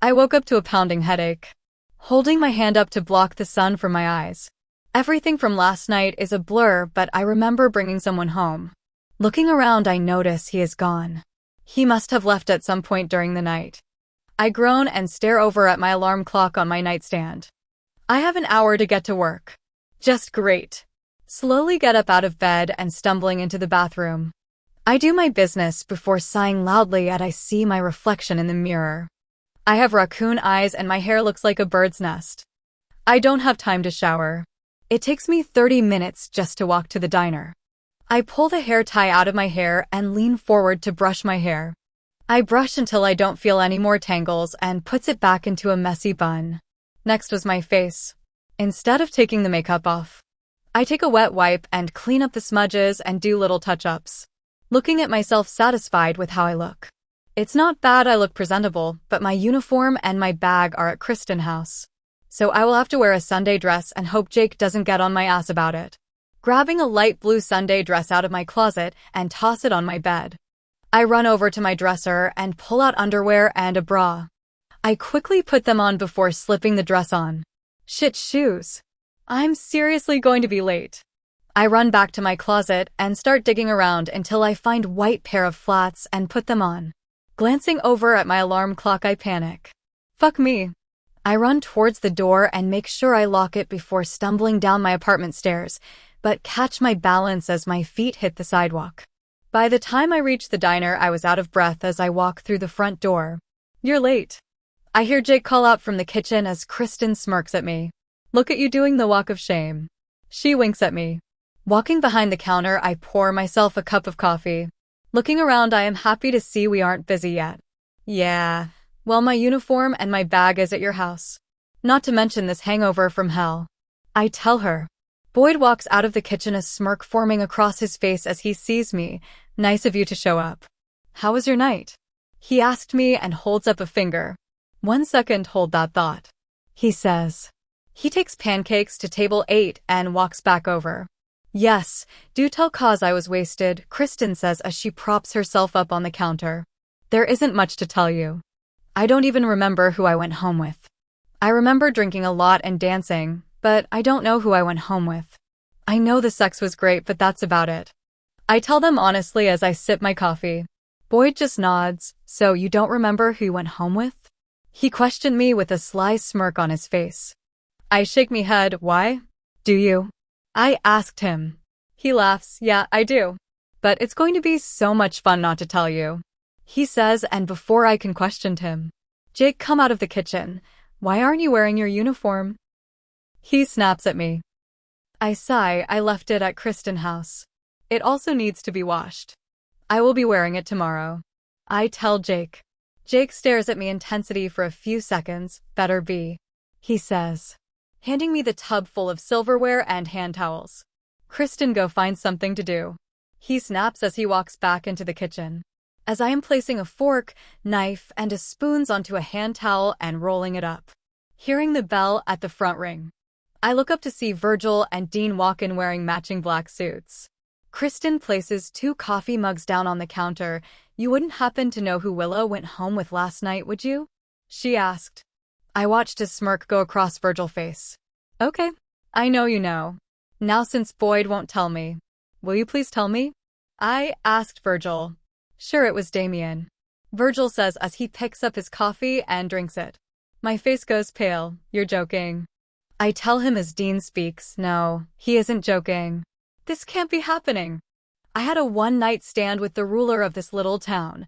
I woke up to a pounding headache, holding my hand up to block the sun from my eyes. Everything from last night is a blur, but I remember bringing someone home. Looking around, I notice he is gone. He must have left at some point during the night. I groan and stare over at my alarm clock on my nightstand. I have an hour to get to work. Just great. Slowly get up out of bed and stumbling into the bathroom. I do my business before sighing loudly as I see my reflection in the mirror. I have raccoon eyes and my hair looks like a bird's nest. I don't have time to shower. It takes me 30 minutes just to walk to the diner. I pull the hair tie out of my hair and lean forward to brush my hair. I brush until I don't feel any more tangles and puts it back into a messy bun. Next was my face. Instead of taking the makeup off, I take a wet wipe and clean up the smudges and do little touch-ups, looking at myself satisfied with how I look. It's not bad, I look presentable, but my uniform and my bag are at Kristin house. So I will have to wear a Sunday dress and hope Jake doesn't get on my ass about it. Grabbing a light blue Sunday dress out of my closet and toss it on my bed. I run over to my dresser and pull out underwear and a bra. I quickly put them on before slipping the dress on. Shit, shoes. I'm seriously going to be late. I run back to my closet and start digging around until I find white pair of flats and put them on. Glancing over at my alarm clock, I panic. Fuck me. I run towards the door and make sure I lock it before stumbling down my apartment stairs, but catch my balance as my feet hit the sidewalk. By the time I reach the diner, I was out of breath as I walk through the front door. You're late. I hear Jake call out from the kitchen as Kristin smirks at me. Look at you doing the walk of shame. She winks at me. Walking behind the counter, I pour myself a cup of coffee. Looking around, I am happy to see we aren't busy yet. Yeah, well, my uniform and my bag is at your house. Not to mention this hangover from hell. I tell her. Boyd walks out of the kitchen, a smirk forming across his face as he sees me. Nice of you to show up. How was your night? He asked me and holds up a finger. 1 second, hold that thought. He says. He takes pancakes to table 8 and walks back over. Yes, do tell cause I was wasted, Kristin says as she props herself up on the counter. There isn't much to tell you. I don't even remember who I went home with. I remember drinking a lot and dancing, but I don't know who I went home with. I know the sex was great, but that's about it. I tell them honestly as I sip my coffee. Boyd just nods. So you don't remember who you went home with? He questioned me with a sly smirk on his face. I shake my head. Why? Do you? I asked him. He laughs. Yeah, I do. But it's going to be so much fun not to tell you. He says, and before I can question him, Jake come out of the kitchen. Why aren't you wearing your uniform? He snaps at me. I sigh. I left it at Kristin house. It also needs to be washed. I will be wearing it tomorrow. I tell Jake. Jake stares at me intensity for a few seconds. Better be. He says, handing me the tub full of silverware and hand towels. Kristin, go find something to do. He snaps as he walks back into the kitchen. As I am placing a fork, knife, and a spoons onto a hand towel and rolling it up. Hearing the bell at the front ring. I look up to see Virgil and Dean walk in wearing matching black suits. Kristin places 2 coffee mugs down on the counter. You wouldn't happen to know who Willow went home with last night, would you? She asked. I watched a smirk go across Virgil's face. Okay, I know you know. Now since Boyd won't tell me, will you please tell me? I asked Virgil. Sure, it was Damian. Virgil says as he picks up his coffee and drinks it. My face goes pale. You're joking. I tell him as Dean speaks. No, he isn't joking. This can't be happening. I had a one-night stand with the ruler of this little town.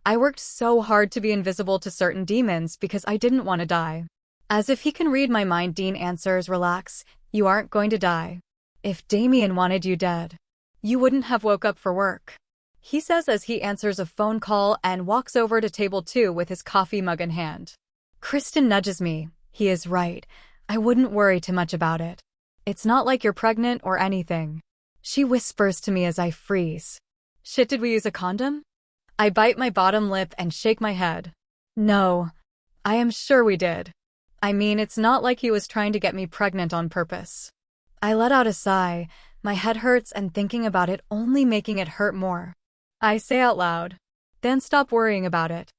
I worked so hard to be invisible to certain demons because I didn't want to die. As if he can read my mind, Dean answers, relax, you aren't going to die. If Damian wanted you dead, you wouldn't have woke up for work. He says as he answers a phone call and walks over to table 2 with his coffee mug in hand. Kristin nudges me. He is right. I wouldn't worry too much about it. It's not like you're pregnant or anything. She whispers to me as I freeze. Shit, did we use a condom? I bite my bottom lip and shake my head. No, I am sure we did. I mean, it's not like he was trying to get me pregnant on purpose. I let out a sigh. My head hurts and thinking about it only making it hurt more. I say out loud. Then stop worrying about it.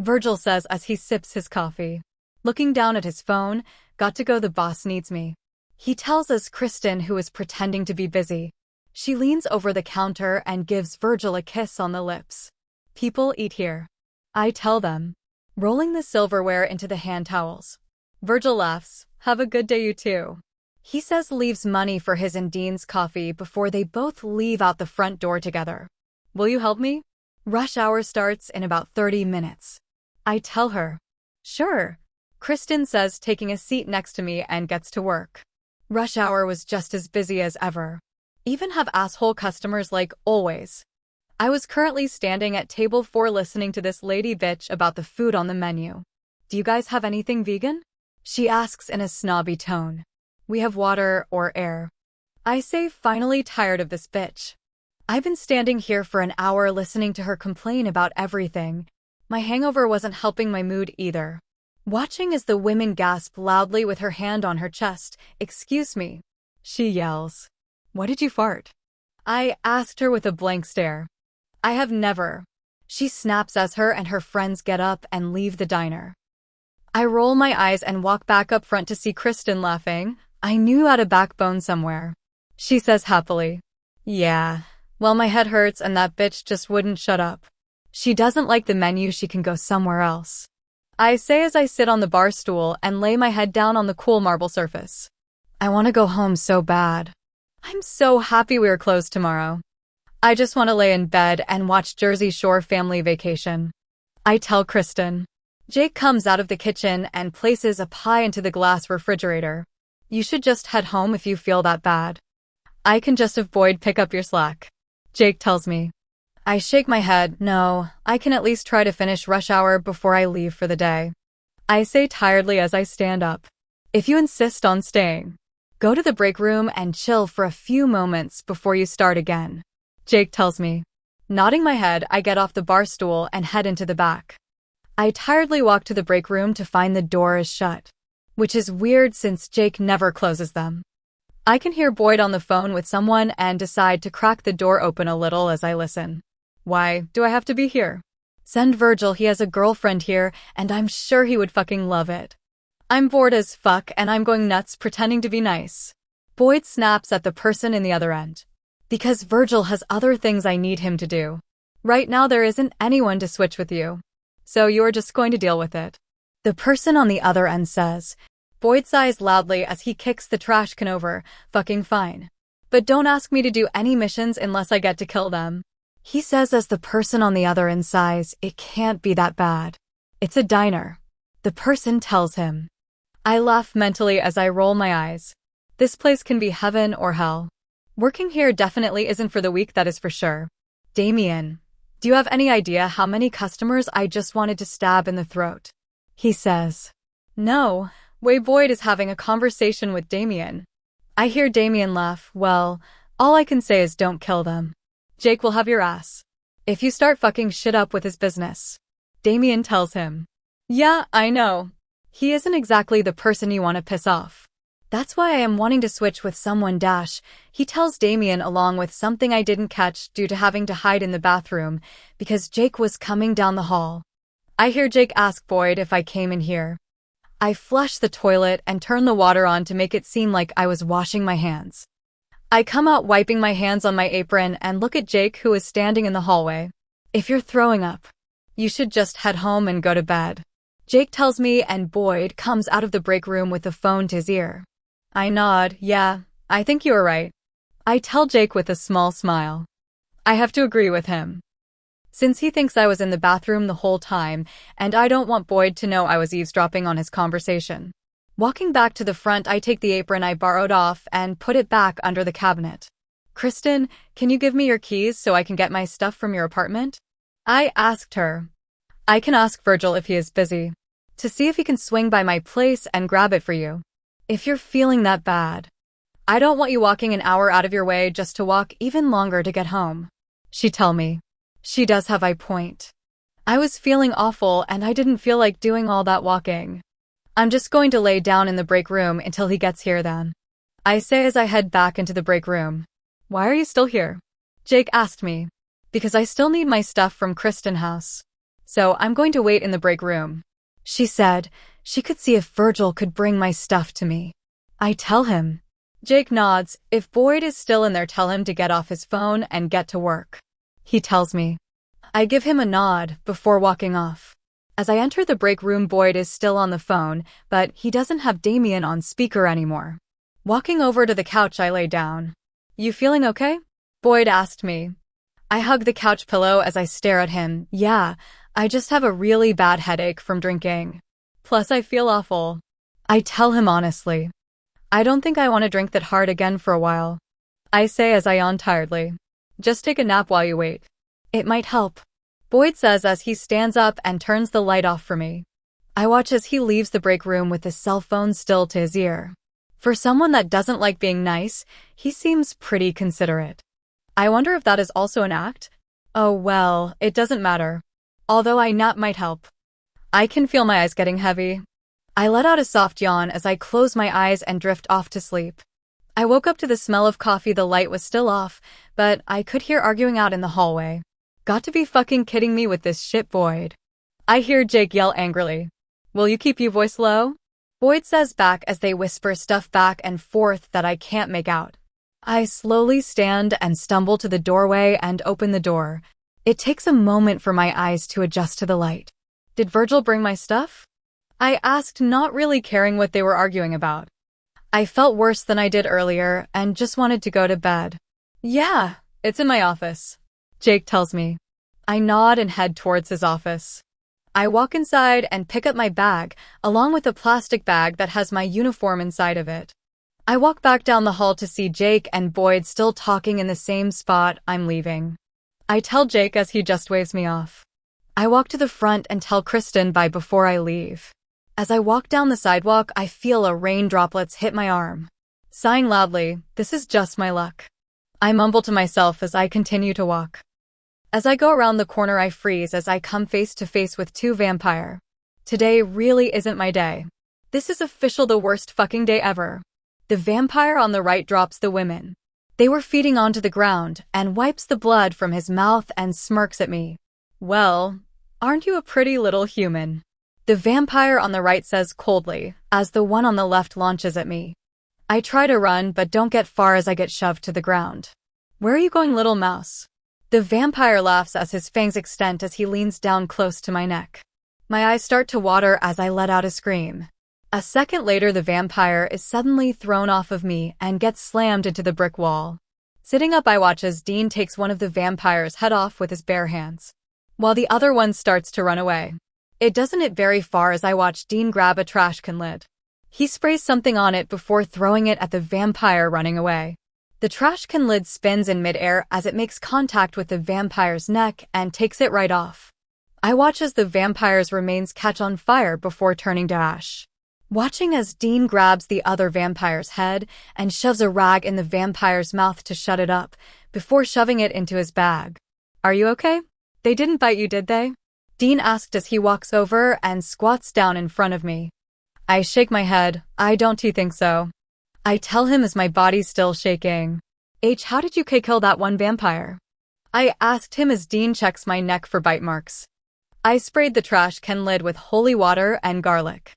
Virgil says as he sips his coffee. Looking down at his phone, got to go, the boss needs me. He tells us Kristin, who is pretending to be busy. She leans over the counter and gives Virgil a kiss on the lips. People eat here. I tell them, rolling the silverware into the hand towels. Virgil laughs. Have a good day, you too. He says leaves money for his and Dean's coffee before they both leave out the front door together. Will you help me? Rush hour starts in about 30 minutes. I tell her, sure. Kristin says, taking a seat next to me, and gets to work. Rush hour was just as busy as ever. Even have asshole customers like always. I was currently standing at table 4 listening to this lady bitch about the food on the menu. Do you guys have anything vegan? She asks in a snobby tone. We have water or air. I say, finally tired of this bitch. I've been standing here for an hour listening to her complain about everything. My hangover wasn't helping my mood either. Watching as the woman gasp loudly with her hand on her chest. Excuse me. She yells. What did you fart? I asked her with a blank stare. I have never. She snaps as her and her friends get up and leave the diner. I roll my eyes and walk back up front to see Kristin laughing. I knew you had a backbone somewhere. She says happily. Yeah. Well, my head hurts and that bitch just wouldn't shut up. She doesn't like the menu, she can go somewhere else. I say as I sit on the bar stool and lay my head down on the cool marble surface. I want to go home so bad. I'm so happy we are closed tomorrow. I just want to lay in bed and watch Jersey Shore Family Vacation. I tell Kristin. Jake comes out of the kitchen and places a pie into the glass refrigerator. You should just head home if you feel that bad. I can just have Boyd pick up your slack. Jake tells me. I shake my head. No, I can at least try to finish rush hour before I leave for the day. I say tiredly as I stand up. If you insist on staying, go to the break room and chill for a few moments before you start again. Jake tells me. Nodding my head, I get off the bar stool and head into the back. I tiredly walk to the break room to find the door is shut, which is weird since Jake never closes them. I can hear Boyd on the phone with someone and decide to crack the door open a little as I listen. Why do I have to be here? Send Virgil, he has a girlfriend here and I'm sure he would fucking love it. I'm bored as fuck and I'm going nuts pretending to be nice. Boyd snaps at the person in the other end. Because Virgil has other things I need him to do. Right now there isn't anyone to switch with you. So you're just going to deal with it. The person on the other end says. Boyd sighs loudly as he kicks the trash can over. Fucking fine. But don't ask me to do any missions unless I get to kill them. He says as the person on the other end sighs. It can't be that bad. It's a diner. The person tells him. I laugh mentally as I roll my eyes. This place can be heaven or hell. Working here definitely isn't for the weak, that is for sure. Damian, do you have any idea how many customers I just wanted to stab in the throat? He says. No, way Boyd is having a conversation with Damian. I hear Damian laugh. Well, all I can say is don't kill them. Jake will have your ass. If you start fucking shit up with his business. Damian tells him. Yeah, I know. He isn't exactly the person you want to piss off. That's why I am wanting to switch with someone dash, he tells Damian, along with something I didn't catch due to having to hide in the bathroom because Jake was coming down the hall. I hear Jake ask Boyd if I came in here. I flush the toilet and turn the water on to make it seem like I was washing my hands. I come out wiping my hands on my apron and look at Jake, who is standing in the hallway. If you're throwing up, you should just head home and go to bed. Jake tells me, and Boyd comes out of the break room with the phone to his ear. I nod. Yeah, I think you are right. I tell Jake with a small smile. I have to agree with him. Since he thinks I was in the bathroom the whole time, and I don't want Boyd to know I was eavesdropping on his conversation. Walking back to the front, I take the apron I borrowed off and put it back under the cabinet. Kristin, can you give me your keys so I can get my stuff from your apartment? I asked her. I can ask Virgil if he is busy, to see if he can swing by my place and grab it for you. If you're feeling that bad. I don't want you walking an hour out of your way just to walk even longer to get home. She tell me. She does have a point. I was feeling awful and I didn't feel like doing all that walking. I'm just going to lay down in the break room until he gets here then. I say as I head back into the break room. Why are you still here? Jake asked me. Because I still need my stuff from Kristin house. so I'm going to wait in the break room. She said she could see if Virgil could bring my stuff to me. I tell him. Jake nods. If Boyd is still in there, tell him to get off his phone and get to work. He tells me. I give him a nod before walking off. As I enter the break room, Boyd is still on the phone, but he doesn't have Damian on speaker anymore. Walking over to the couch, I lay down. You feeling okay? Boyd asked me. I hug the couch pillow as I stare at him. Yeah, I just have a really bad headache from drinking. Plus, I feel awful. I tell him honestly. I don't think I want to drink that hard again for a while. I say as I yawn tiredly. Just take a nap while you wait. It might help. Boyd says as he stands up and turns the light off for me. I watch as he leaves the break room with his cell phone still to his ear. For someone that doesn't like being nice, he seems pretty considerate. I wonder if that is also an act? Oh well, it doesn't matter. Although a nap might help. I can feel my eyes getting heavy. I let out a soft yawn as I close my eyes and drift off to sleep. I woke up to the smell of coffee. The light was still off, but I could hear arguing out in the hallway. Got to be fucking kidding me with this shit, Boyd. I hear Jake yell angrily. Will you keep your voice low? Boyd says back as they whisper stuff back and forth that I can't make out. I slowly stand and stumble to the doorway and open the door. It takes a moment for my eyes to adjust to the light. Did Virgil bring my stuff? I asked, not really caring what they were arguing about. I felt worse than I did earlier and just wanted to go to bed. Yeah, it's in my office, Jake tells me. I nod and head towards his office. I walk inside and pick up my bag, along with a plastic bag that has my uniform inside of it. I walk back down the hall to see Jake and Boyd still talking in the same spot. I'm leaving. I tell Jake as he just waves me off. I walk to the front and tell Kristin bye before I leave. As I walk down the sidewalk, I feel a rain droplets hit my arm. Sighing loudly, this is just my luck. I mumble to myself as I continue to walk. As I go around the corner, I freeze as I come face to face with two vampires. Today really isn't my day. This is official, the worst fucking day ever. The vampire on the right drops the women they were feeding onto the ground and wipes the blood from his mouth and smirks at me. Well, aren't you a pretty little human? The vampire on the right says coldly, as the one on the left launches at me. I try to run but don't get far as I get shoved to the ground. Where are you going, little mouse? The vampire laughs as his fangs extend as he leans down close to my neck. My eyes start to water as I let out a scream. A second later, the vampire is suddenly thrown off of me and gets slammed into the brick wall. Sitting up, I watch as Dean takes one of the vampire's head off with his bare hands, while the other one starts to run away. It doesn't get very far as I watch Dean grab a trash can lid. He sprays something on it before throwing it at the vampire running away. The trash can lid spins in midair as it makes contact with the vampire's neck and takes it right off. I watch as the vampire's remains catch on fire before turning to ash. Watching as Dean grabs the other vampire's head and shoves a rag in the vampire's mouth to shut it up, before shoving it into his bag. Are you okay? They didn't bite you, did they? Dean asked as he walks over and squats down in front of me. I shake my head. I don't think so. I tell him as my body's still shaking. How did you kill that one vampire? I asked him as Dean checks my neck for bite marks. I sprayed the trash can lid with holy water and garlic.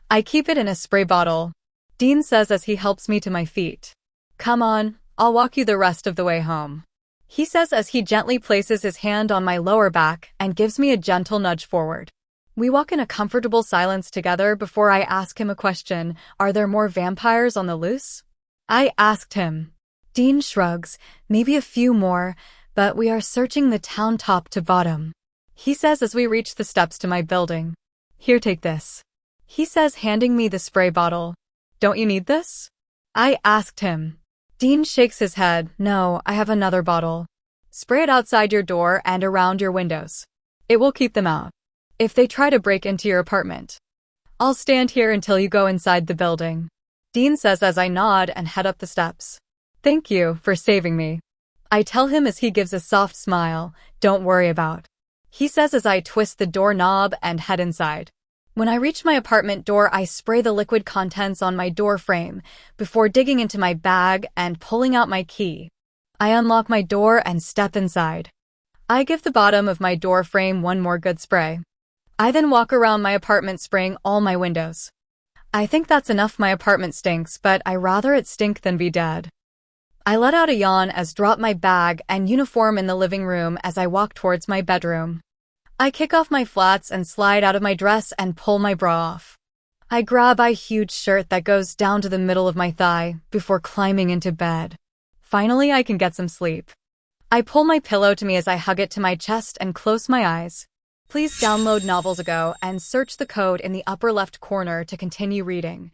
I keep it in a spray bottle, Dean says as he helps me to my feet. Come on, I'll walk you the rest of the way home, he says as he gently places his hand on my lower back and gives me a gentle nudge forward. We walk in a comfortable silence together before I ask him a question. Are there more vampires on the loose? I asked him. Dean shrugs. Maybe a few more, but we are searching the town top to bottom, he says as we reach the steps to my building. Here, take this, he says, handing me the spray bottle. Don't you need this? I asked him. Dean shakes his head. No, I have another bottle. Spray it outside your door and around your windows. It will keep them out if they try to break into your apartment. I'll stand here until you go inside the building, Dean says as I nod and head up the steps. Thank you for saving me, I tell him as he gives a soft smile. Don't worry about, he says as I twist the doorknob and head inside. When I reach my apartment door, I spray the liquid contents on my door frame before digging into my bag and pulling out my key. I unlock my door and step inside. I give the bottom of my door frame one more good spray. I then walk around my apartment spraying all my windows. I think that's enough. My apartment stinks, but I rather it stink than be dead. I let out a yawn as drop my bag and uniform in the living room as I walk towards my bedroom. I kick off my flats and slide out of my dress and pull my bra off. I grab a huge shirt that goes down to the middle of my thigh before climbing into bed. Finally, I can get some sleep. I pull my pillow to me as I hug it to my chest and close my eyes. Please download Novels Ago and search the code in the upper left corner to continue reading.